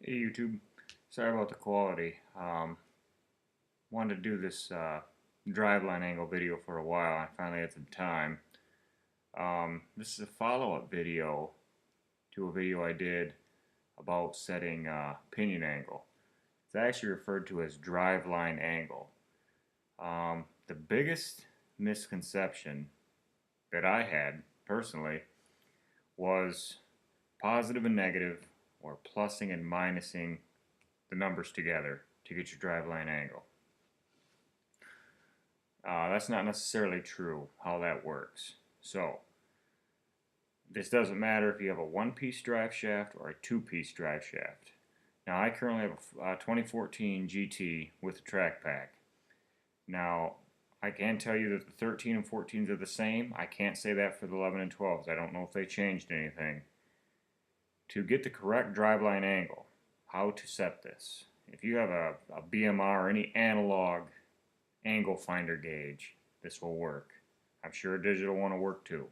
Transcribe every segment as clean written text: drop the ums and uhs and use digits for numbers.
Hey YouTube, sorry about the quality. Wanted to do this DriveLine Angle video for a while. I finally had some time. This is a follow-up video to a video I did about setting pinion angle. It's actually referred to as DriveLine Angle. The biggest misconception that I had personally was positive and negative, or plussing and minusing the numbers together to get your driveline angle. That's not necessarily true how that works. So this doesn't matter if you have a one-piece drive shaft or a two-piece drive shaft. Now I currently have a 2014 GT with a track pack. Now I can tell you that the 13 and 14s are the same. I can't say that for the 11 and 12s. I don't know if they changed anything. To get the correct driveline angle, how to set this. If you have a BMR or any analog angle finder gauge, this will work. I'm sure a digital one will work too.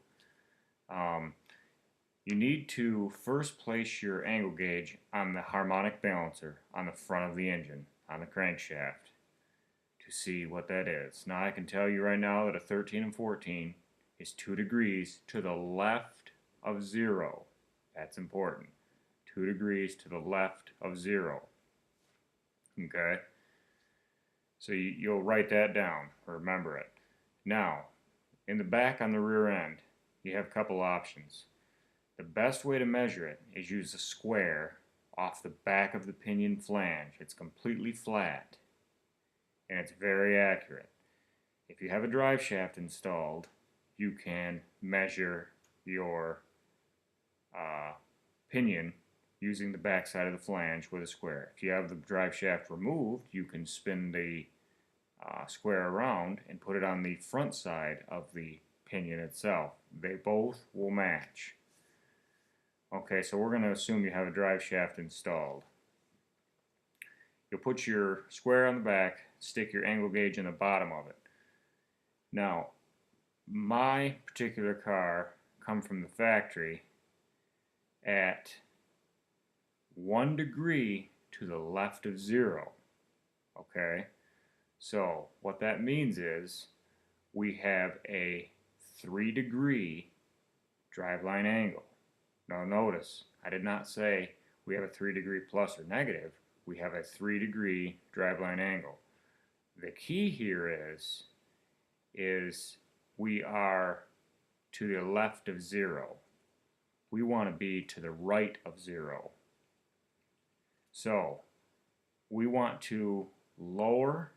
You need to first place your angle gauge on the harmonic balancer on the front of the engine, on the crankshaft, to see what that is. Now I can tell you right now that a 13 and 14 is 2 degrees to the left of 0. That's important. 2 degrees to the left of 0. Okay? So you'll write that down. Remember it. Now, in the back on the rear end, you have a couple options. The best way to measure it is use a square off the back of the pinion flange. It's completely flat, and it's very accurate. If you have a drive shaft installed, you can measure your pinion using the back side of the flange with a square. If you have the drive shaft removed, you can spin the square around and put it on the front side of the pinion itself. They both will match. Okay, so we're going to assume you have a drive shaft installed. You'll put your square on the back, stick your angle gauge in the bottom of it. Now, my particular car come from the factory at 1 degree to the left of 0. Okay, so what that means is we have a 3-degree driveline angle. Now notice, I did not say we have a 3-degree plus or negative. We have a 3-degree driveline angle. The key here is we are to the left of 0. We want to be to the right of 0. So we want to lower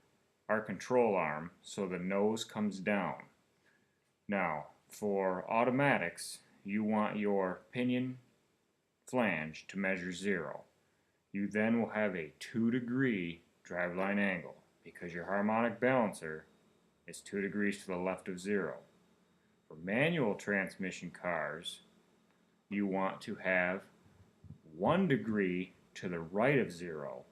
our control arm so the nose comes down. Now, for automatics, you want your pinion flange to measure 0. You then will have a 2-degree driveline angle because your harmonic balancer is 2 degrees to the left of 0. For manual transmission cars, you want to have 1 degree to the right of 0,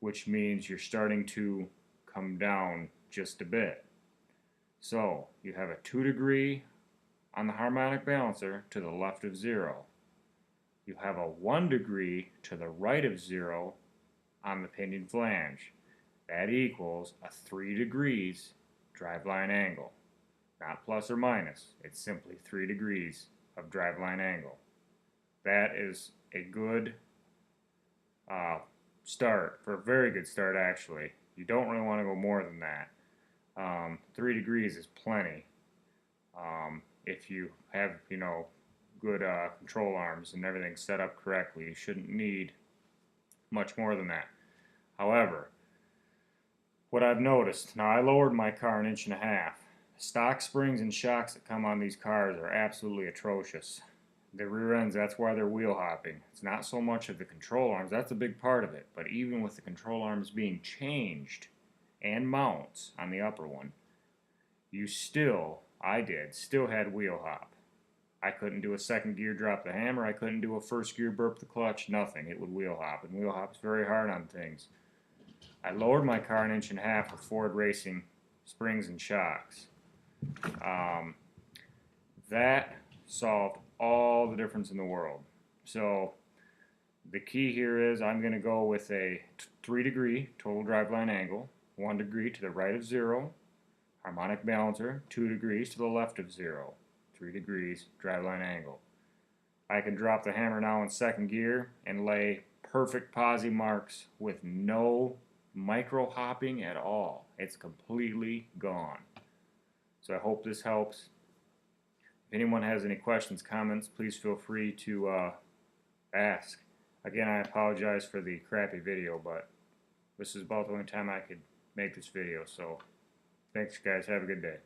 which means you're starting to come down just a bit. So you have a 2 degree on the harmonic balancer to the left of 0. You have a 1 degree to the right of 0 on the pinion flange. That equals a 3 degrees driveline angle. Not plus or minus, it's simply 3 degrees of driveline angle. That is a good start, for a very good start actually. You don't really want to go more than that. 3 degrees is plenty. If you have, good control arms and everything set up correctly, you shouldn't need much more than that. However, what I've noticed, now I lowered my car 1.5 inches. Stock springs and shocks that come on these cars are absolutely atrocious. The rear ends, that's why they're wheel hopping. It's not so much of the control arms, that's a big part of it, but even with the control arms being changed and mounts on the upper one, you still had wheel hop. I couldn't do a second gear drop the hammer, I couldn't do a first gear burp the clutch, nothing. It would wheel hop, and wheel hop's very hard on things. I lowered my car 1.5 inches with Ford Racing springs and shocks. That solved all the difference in the world. So The key here is I'm going to go with a 3-degree total driveline angle, 1 degree to the right of 0, harmonic balancer, 2 degrees to the left of 0, 3 degrees driveline angle. I can drop the hammer now in second gear and lay perfect posi marks with no micro hopping at all. It's completely gone. So I hope this helps. If anyone has any questions, comments, please feel free to ask. Again, I apologize for the crappy video, but this is about the only time I could make this video. So thanks guys, have a good day.